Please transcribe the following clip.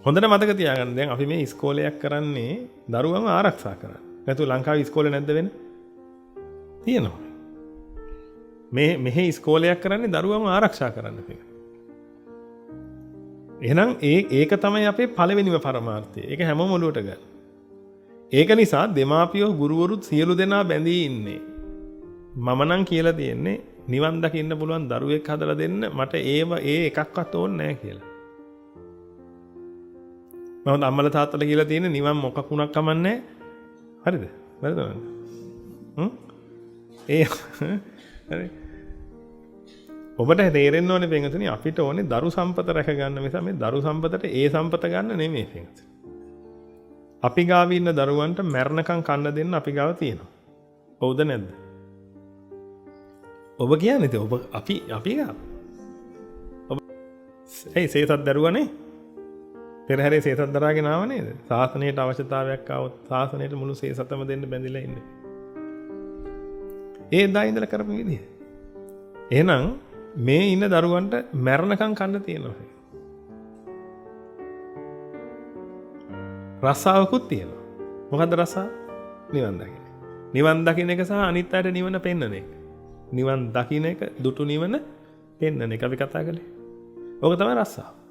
හොඳට මතක තියාගන්න දැන් අපි මේ ඉස්කෝලයක් කරන්නේ දරුවන්ව ආරක්ෂා කරන්න. නැතු ලංකාවේ ඉස්කෝලේ නැද්ද වෙන? තියෙනවා. මෙහි ඉස්කෝලයක් කරන්නේ දරුවන්ව ආරක්ෂා කරන්න කියලා. එහෙනම් ඒක තමයි අපේ පළවෙනිම පරමාර්ථය. ඒක හැමෝම ඔලුවට ගන්න. ඒක නිසා දෙමාපියෝ ගුරුවරුත් සියලු දෙනා බැඳී ඉන්නේ. මම නම් කියලා තියෙන්නේ නිවන් දකින්න පුළුවන් දරුවෙක් හදලා දෙන්න මට ඒ එකක්වත් ඕනේ නැහැ කියලා. මම අම්මලා තාත්තලා කියලා තියෙන්නේ නිවන් මොකකුණක් කමන්නේ. හරිද? වැරදද? හරි. ඔබට තේරෙන්න ඕනේ පින්වතුනි අපිට ඕනේ දරු සම්පත රැක ගන්න නිසා මේ දරු සම්පතට ඒ සම්පත ගන්න නෙමෙයි පින්වතුනි. අපි ගාව ඉන්න දරුවන්ට මරණකම් කන්න දෙන්න අපි ගාව තියෙනවා. හවුද නැද්ද? ඔබ කියන්නේ ඔබ අපි ගාව. ඔබ සේසත් දරුවනේ පෙරහැරේ සේසත් දරාගෙන ආව නේද? සාසනයට අවශ්‍යතාවයක් ආවොත් සාසනයට මුළු සේසතම දෙන්න බැඳිලා ඉන්නේ. ඒ දා ඉඳලා කරපු විදිහ. එහෙනම් මේ ඉන්න දරුවන්ට මරණකම් කන්න තියෙනවා. රස්සාවකුත් තියෙනවා. මොකද්ද රස්සාව? නිවන් දකින්න. නිවන් දකින්න එක සහ අනිත් අයට නිවන පෙන්වන එක. නිවන් දකින්න එක දුටු නිවන පෙන්වන එක අපි කතා කළේ. ඕක තමයි රස්සාව.